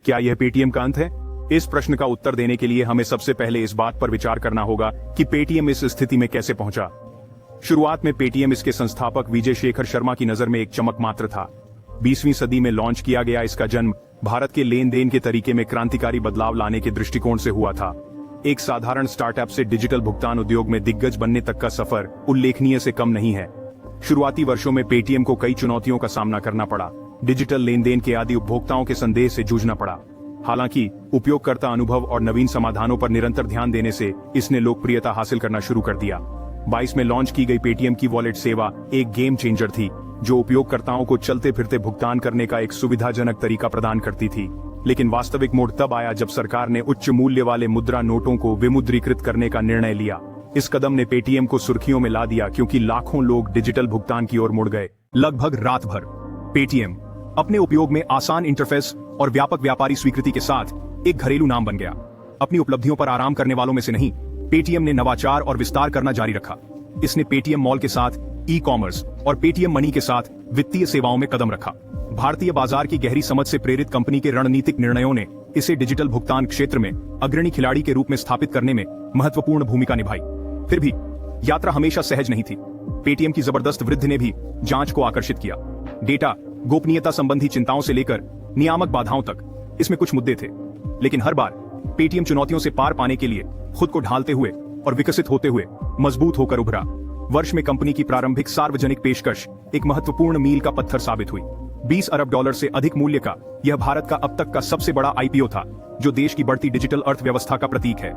क्या यह पेटीएम का अंत है? इस प्रश्न का उत्तर देने के लिए हमें सबसे पहले इस बात पर विचार करना होगा कि पेटीएम इस स्थिति में कैसे पहुंचा। शुरुआत में पेटीएम इसके संस्थापक विजय शेखर शर्मा की नजर में एक चमक मात्र था। 20वीं सदी में लॉन्च किया गया इसका जन्म भारत के लेन देन के तरीके में क्रांतिकारी बदलाव लाने के दृष्टिकोण से हुआ था। एक साधारण स्टार्टअप से डिजिटल भुगतान उद्योग में दिग्गज बनने तक का सफर उल्लेखनीय से कम नहीं है। शुरुआती वर्षों में पेटीएम को कई चुनौतियों का सामना करना पड़ा। डिजिटल लेन देन के आदि उपभोक्ताओं के संदेह से जूझना पड़ा। हालांकि उपयोगकर्ता अनुभव और नवीन समाधानों पर निरंतर ध्यान देने से इसने लोकप्रियता हासिल करना शुरू कर दिया। 22 में लॉन्च की गई पेटीएम की वॉलेट सेवा एक गेम चेंजर थी, जो उपयोगकर्ताओं को चलते फिरते भुगतान करने का एक सुविधाजनक तरीका प्रदान करती थी। लेकिन वास्तविक मोड़ तब आया जब सरकार ने उच्च मूल्य वाले मुद्रा नोटों को विमुद्रीकृत करने का निर्णय लिया। इस कदम ने पेटीएम को सुर्खियों में ला दिया क्योंकि लाखों लोग डिजिटल भुगतान की ओर मुड़ गए। लगभग रात भर पेटीएम अपने उपयोग में आसान इंटरफेस और व्यापक व्यापारी स्वीकृति के साथ एक घरेलू नाम बन गया। अपनी उपलब्धियों पर आराम करने वालों में से नहीं, पेटीएम ने नवाचार और विस्तार करना जारी रखा। इसने पेटीएम मॉल के साथ ई-कॉमर्स और पेटीएम मनी के साथ वित्तीय सेवाओं में कदम रखा। भारतीय बाजार की गहरी समझ से प्रेरित कंपनी के रणनीतिक निर्णयों ने इसे डिजिटल भुगतान क्षेत्र में अग्रणी खिलाड़ी के रूप में स्थापित करने में महत्वपूर्ण भूमिका निभाई। फिर भी यात्रा हमेशा सहज नहीं थी। पेटीएम की जबरदस्त वृद्धि ने भी जांच को आकर्षित किया। डेटा गोपनीयता संबंधी चिंताओं से लेकर नियामक बाधाओं तक इसमें कुछ मुद्दे थे, लेकिन हर बार पेटीएम चुनौतियों से पार पाने के लिए खुद को ढालते हुए और विकसित होते हुए मजबूत होकर उभरा। वर्ष में कंपनी की प्रारंभिक सार्वजनिक पेशकश एक महत्वपूर्ण मील का पत्थर साबित हुई। $20 अरब से अधिक मूल्य का यह भारत का अब तक का सबसे बड़ा आईपीओ था, जो देश की बढ़ती डिजिटल अर्थव्यवस्था का प्रतीक है।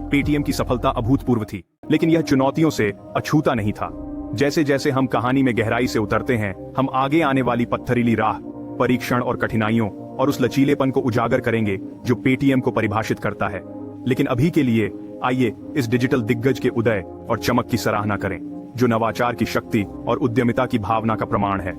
पेटीएम की सफलता अभूतपूर्व थी, लेकिन यह चुनौतियों से अछूता नहीं था। जैसे जैसे हम कहानी में गहराई से उतरते हैं, हम आगे आने वाली पत्थरीली राह, परीक्षण और कठिनाइयों और उस लचीलेपन को उजागर करेंगे जो पेटीएम को परिभाषित करता है। लेकिन अभी के लिए आइए इस डिजिटल दिग्गज के उदय और चमक की सराहना करें, जो नवाचार की शक्ति और उद्यमिता की भावना का प्रमाण है।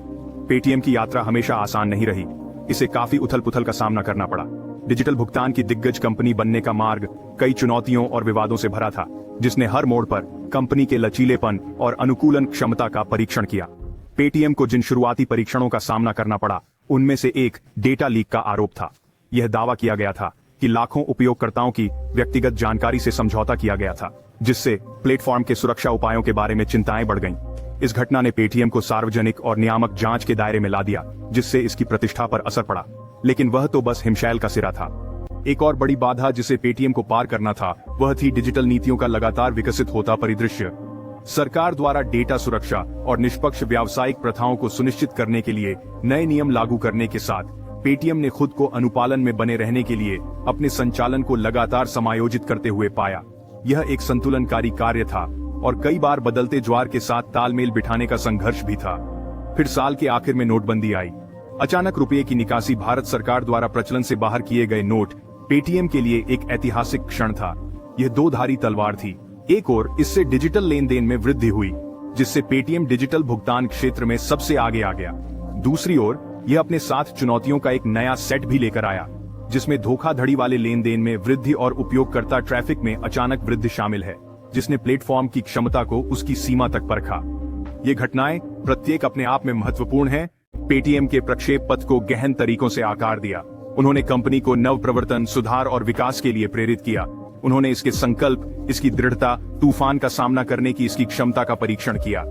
पेटीएम की यात्रा हमेशा आसान नहीं रही। इसे काफी उथल पुथल का सामना करना पड़ा। डिजिटल भुगतान की दिग्गज कंपनी बनने का मार्ग कई चुनौतियों और विवादों से भरा था, जिसने हर मोड़ पर कंपनी के लचीलेपन और अनुकूलन क्षमता का परीक्षण किया। पेटीएम को जिन शुरुआती परीक्षणों का सामना करना पड़ा, उनमें से एक डेटा लीक का आरोप था। यह दावा किया गया था कि लाखों उपयोगकर्ताओं की व्यक्तिगत जानकारी से समझौता किया गया था, जिससे प्लेटफॉर्म के सुरक्षा उपायों के बारे में चिंताएं बढ़ गईं। इस घटना ने पेटीएम को सार्वजनिक और नियामक जांच के दायरे में ला दिया, जिससे इसकी प्रतिष्ठा पर असर पड़ा। लेकिन वह तो बस हिमशैल का सिरा था। एक और बड़ी बाधा जिसे पेटीएम को पार करना था, वह थी डिजिटल नीतियों का लगातार विकसित होता परिदृश्य। सरकार द्वारा डेटा सुरक्षा और निष्पक्ष व्यावसायिक प्रथाओं को सुनिश्चित करने के लिए नए नियम लागू करने के साथ पेटीएम ने खुद को अनुपालन में बने रहने के लिए अपने संचालन को लगातार समायोजित करते हुए पाया। यह एक संतुलनकारी कार्य था और कई बार बदलते ज्वार के साथ तालमेल बिठाने का संघर्ष भी था। फिर साल के आखिर में नोटबंदी आई। अचानक रुपये की निकासी, भारत सरकार द्वारा प्रचलन से बाहर किए गए नोट पेटीएम के लिए एक ऐतिहासिक क्षण था। यह दो धारी तलवार थी। एक ओर इससे डिजिटल लेन देन में वृद्धि हुई, जिससे पेटीएम डिजिटल भुगतान क्षेत्र में सबसे आगे आ गया। दूसरी ओर यह अपने साथ चुनौतियों का एक नया सेट भी लेकर आया, जिसमें धोखाधड़ी वाले लेन देन में वृद्धि और उपयोगकर्ता ट्रैफिक में अचानक वृद्धि शामिल है, जिसने प्लेटफॉर्म की क्षमता को उसकी सीमा तक परखा। ये घटनाएं प्रत्येक अपने आप में महत्वपूर्ण हैं। पेटीएम के प्रक्षेप पथ को गहन तरीकों से आकार दिया। उन्होंने कंपनी को नव प्रवर्तन, सुधार और विकास के लिए प्रेरित किया। उन्होंने इसके संकल्प, इसकी दृढ़ता, तूफान का सामना करने की इसकी क्षमता का परीक्षण किया।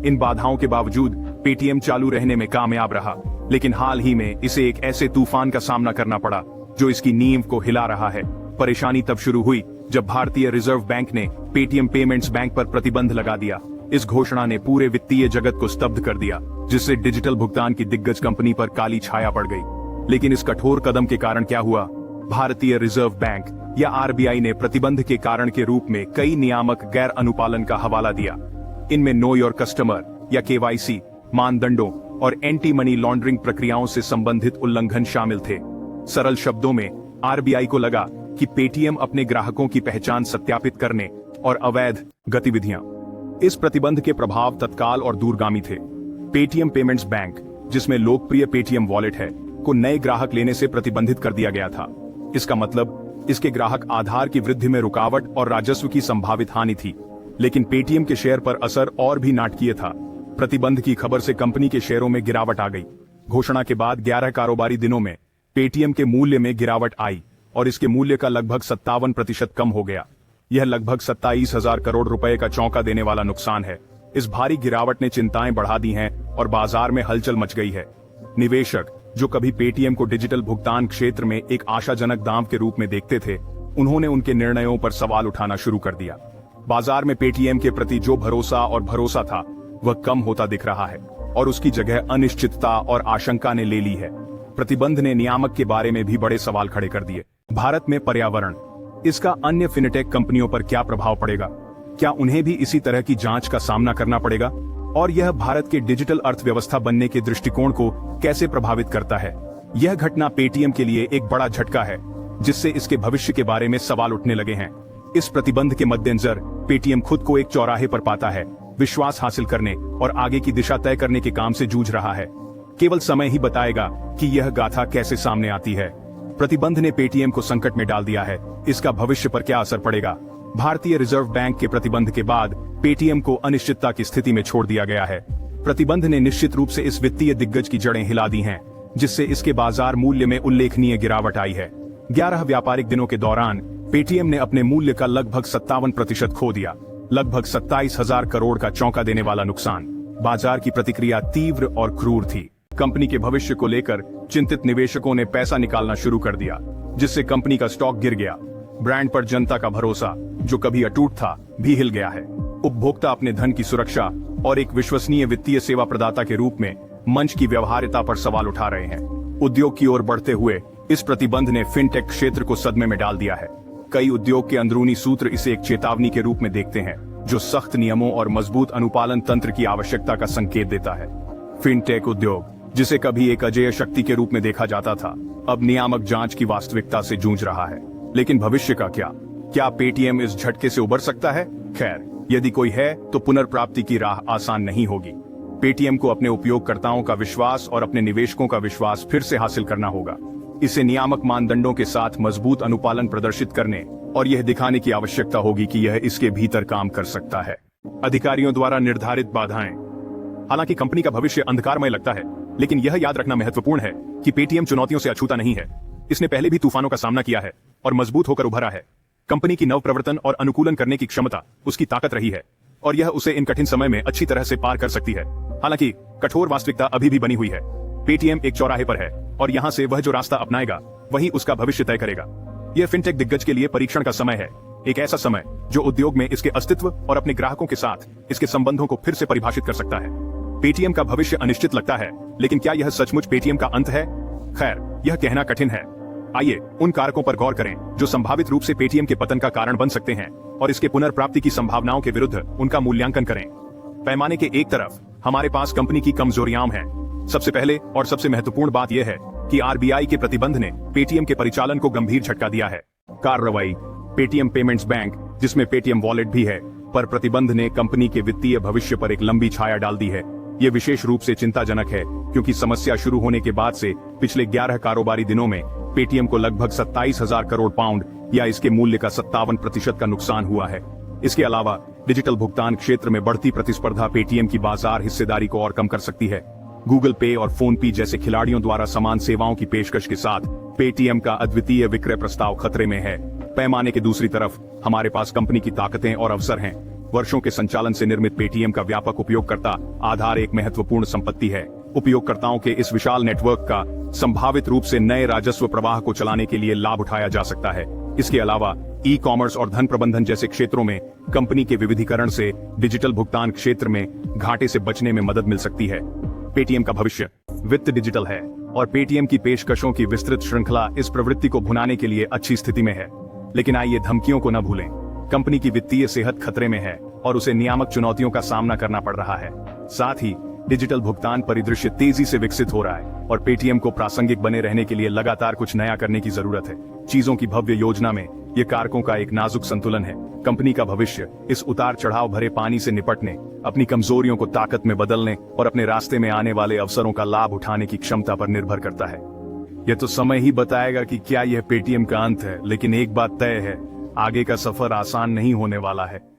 इन बाधाओं के बावजूद पेटीएम चालू रहने में कामयाब रहा, लेकिन हाल ही में इसे एक ऐसे तूफान का सामना करना पड़ा जो इसकी नींव को हिला रहा है। परेशानी तब शुरू हुई जब भारतीय रिजर्व बैंक ने पेटीएम पेमेंट्स बैंक पर प्रतिबंध लगा दिया। इस घोषणा ने पूरे वित्तीय जगत को स्तब्ध कर दिया, जिससे डिजिटल भुगतान की दिग्गज कंपनी पर काली छाया पड़ गई। लेकिन इस कठोर कदम के कारण क्या हुआ? भारतीय रिजर्व बैंक या आरबीआई ने प्रतिबंध के कारण के रूप में कई नियामक गैर अनुपालन का हवाला दिया। इनमें नो योर कस्टमर या केवाईसी मानदंडों और एंटी मनी लॉन्ड्रिंग प्रक्रियाओं से संबंधित उल्लंघन शामिल थे। सरल शब्दों में आरबीआई को लगा कि पेटीएम अपने ग्राहकों की पहचान सत्यापित करने और अवैध गतिविधियां। इस प्रतिबंध के प्रभाव तत्काल और दूरगामी थे। पेटीएम पेमेंट्स बैंक, जिसमें लोकप्रिय पेटीएम वॉलेट है, को नए ग्राहक लेने से प्रतिबंधित कर दिया गया था। इसका मतलब इसके ग्राहक आधार की वृद्धि में रुकावट और राजस्व की संभावित हानि थी। लेकिन पेटीएम के शेयर पर असर और भी नाटकीय था। प्रतिबंध की खबर से कंपनी के शेयरों में गिरावट आ गई। घोषणा के बाद 11 कारोबारी दिनों में पेटीएम के मूल्य में गिरावट आई और इसके मूल्य का लगभग 57% कम हो गया। यह लगभग 27,000 करोड़ रुपए का चौंका देने वाला नुकसान है। इस भारी गिरावट ने चिंताएं बढ़ा दी हैं और बाजार में हलचल मच गई है। निवेशक जो कभी पेटीएम को डिजिटल भुगतान क्षेत्र में एक आशाजनक दांव के रूप में देखते थे, उन्होंने उनके निर्णयों पर सवाल उठाना शुरू कर दिया। बाजार में पेटीएम के प्रति जो भरोसा था वह कम होता दिख रहा है और उसकी जगह अनिश्चितता और आशंका ने ले ली है। प्रतिबंध ने नियामक के बारे में भी बड़े सवाल खड़े कर दिए। भारत में पर्यावरण, इसका अन्य फिनटेक कंपनियों पर क्या प्रभाव पड़ेगा? क्या उन्हें भी इसी तरह की जांच का सामना करना पड़ेगा? और यह भारत के डिजिटल अर्थव्यवस्था बनने के दृष्टिकोण को कैसे प्रभावित करता है? यह घटना पेटीएम के लिए एक बड़ा झटका है, जिससे इसके भविष्य के बारे में सवाल उठने लगे हैं। इस प्रतिबंध के मद्देनजर पेटीएम खुद को एक चौराहे पर पाता है, विश्वास हासिल करने और आगे की दिशा तय करने के काम से जूझ रहा है। केवल समय ही बताएगा कि यह गाथा कैसे सामने आती है। प्रतिबंध ने पेटीएम को संकट में डाल दिया है, इसका भविष्य पर क्या असर पड़ेगा? भारतीय रिजर्व बैंक के प्रतिबंध के बाद पेटीएम को अनिश्चितता की स्थिति में छोड़ दिया गया है। प्रतिबंध ने निश्चित रूप से इस वित्तीय दिग्गज की जड़ें हिला दी हैं, जिससे इसके बाजार मूल्य में उल्लेखनीय गिरावट आई है। 11 व्यापारिक दिनों के दौरान पेटीएम ने अपने मूल्य का लगभग 57% खो दिया, लगभग 27,000 करोड़ का चौंका देने वाला नुकसान। बाजार की प्रतिक्रिया तीव्र और क्रूर थी। कंपनी के भविष्य को लेकर चिंतित निवेशकों ने पैसा निकालना शुरू कर दिया, जिससे कंपनी का स्टॉक गिर गया। ब्रांड पर जनता का भरोसा, जो कभी अटूट था, भी हिल गया है। उपभोक्ता अपने धन की सुरक्षा और एक विश्वसनीय वित्तीय सेवा प्रदाता के रूप में मंच की व्यवहार्यता पर सवाल उठा रहे हैं। उद्योग की ओर बढ़ते हुए इस प्रतिबंध ने फिनटेक क्षेत्र को सदमे में डाल दिया है। कई उद्योग के अंदरूनी सूत्र इसे एक चेतावनी के रूप में देखते हैं, जो सख्त नियमों और मजबूत अनुपालन तंत्र की आवश्यकता का संकेत देता है। फिनटेक उद्योग, जिसे कभी एक अजेय शक्ति के रूप में देखा जाता था, अब नियामक जांच की वास्तविकता से जूझ रहा है। लेकिन भविष्य का क्या पेटीएम इस झटके से उबर सकता है? खैर, यदि कोई है तो पुनर्प्राप्ति की राह आसान नहीं होगी। पेटीएम को अपने उपयोगकर्ताओं का विश्वास और अपने निवेशकों का विश्वास फिर से हासिल करना होगा। इसे नियामक मानदंडों के साथ मजबूत अनुपालन प्रदर्शित करने और यह दिखाने की आवश्यकता होगी कि यह इसके भीतर काम कर सकता है। अधिकारियों द्वारा निर्धारित बाधाएं। हालांकि कंपनी का भविष्य अंधकारमय लगता है, लेकिन यह याद रखना महत्वपूर्ण है कि पेटीएम चुनौतियों से अछूता नहीं है। इसने पहले भी तूफानों का सामना किया है और मजबूत होकर उभरा है। कंपनी की नवप्रवर्तन और अनुकूलन करने की क्षमता उसकी ताकत रही है और यह उसे इन कठिन समय में अच्छी तरह से पार कर सकती है। हालांकि कठोर वास्तविकता अभी भी बनी हुई है। पेटीएम एक चौराहे पर है और यहां से वह जो रास्ता अपनाएगा वही उसका भविष्य तय करेगा। यह फिनटेक दिग्गज के लिए परीक्षण का समय है, एक ऐसा समय जो उद्योग में इसके अस्तित्व और अपने ग्राहकों के साथ इसके संबंधों को फिर से परिभाषित कर सकता है। पेटीएम का भविष्य अनिश्चित लगता है, लेकिन क्या यह सचमुच पेटीएम का अंत है? खैर, यह कहना कठिन है। आइए उन कारकों पर गौर करें जो संभावित रूप से पेटीएम के पतन का कारण बन सकते हैं और इसके पुनर्प्राप्ति की संभावनाओं के विरुद्ध उनका मूल्यांकन करें। पैमाने के एक तरफ हमारे पास कंपनी की कमजोरियां हैं। सबसे पहले और सबसे महत्वपूर्ण बात यह है कि आरबीआई के प्रतिबंध ने पेटीएम के परिचालन को गंभीर झटका दिया है। कार्रवाई। पेटीएम पेमेंट्स बैंक, जिसमें पेटीएम वॉलेट भी है, पर प्रतिबंध ने कंपनी के वित्तीय भविष्य पर एक लंबी छाया डाल दी है। ये विशेष रूप से चिंताजनक है क्योंकि समस्या शुरू होने के बाद से पिछले 11 कारोबारी दिनों में पेटीएम को लगभग 27,000 करोड़ पाउंड या इसके मूल्य का 57% का नुकसान हुआ है। इसके अलावा डिजिटल भुगतान क्षेत्र में बढ़ती प्रतिस्पर्धा पेटीएम की बाजार हिस्सेदारी को और कम कर सकती है। गूगल पे और फोन पे जैसे खिलाड़ियों द्वारा समान सेवाओं की पेशकश के साथ पेटीएम का अद्वितीय विक्रय प्रस्ताव खतरे में है। पैमाने के दूसरी तरफ हमारे पास कंपनी की ताकतें और अवसर हैं। वर्षों के संचालन से निर्मित पेटीएम का व्यापक उपयोगकर्ता आधार एक महत्वपूर्ण संपत्ति है। उपयोगकर्ताओं के इस विशाल नेटवर्क का संभावित रूप से नए राजस्व प्रवाह को चलाने के लिए लाभ उठाया जा सकता है। इसके अलावा ई कॉमर्स और धन प्रबंधन जैसे क्षेत्रों में कंपनी के विविधीकरण से डिजिटल भुगतान क्षेत्र में घाटे से बचने में मदद मिल सकती है। पेटीएम का भविष्य वित्त डिजिटल है और पेटीएम की पेशकशों की विस्तृत श्रृंखला इस प्रवृत्ति को भुनाने के लिए अच्छी स्थिति में है। लेकिन आइए धमकियों को न भूलें। कंपनी की वित्तीय सेहत खतरे में है और उसे नियामक चुनौतियों का सामना करना पड़ रहा है। साथ ही डिजिटल भुगतान परिदृश्य तेजी से विकसित हो रहा है और पेटीएम को प्रासंगिक बने रहने के लिए लगातार कुछ नया करने की जरूरत है। चीजों की भव्य योजना में ये कारकों का एक नाजुक संतुलन है। कंपनी का भविष्य इस उतार चढ़ाव भरे पानी से निपटने, अपनी कमजोरियों को ताकत में बदलने और अपने रास्ते में आने वाले अवसरों का लाभ उठाने की क्षमता पर निर्भर करता है। यह तो समय ही बताएगा कि क्या यह पेटीएम का अंत है, लेकिन एक बात तय है, आगे का सफर आसान नहीं होने वाला है।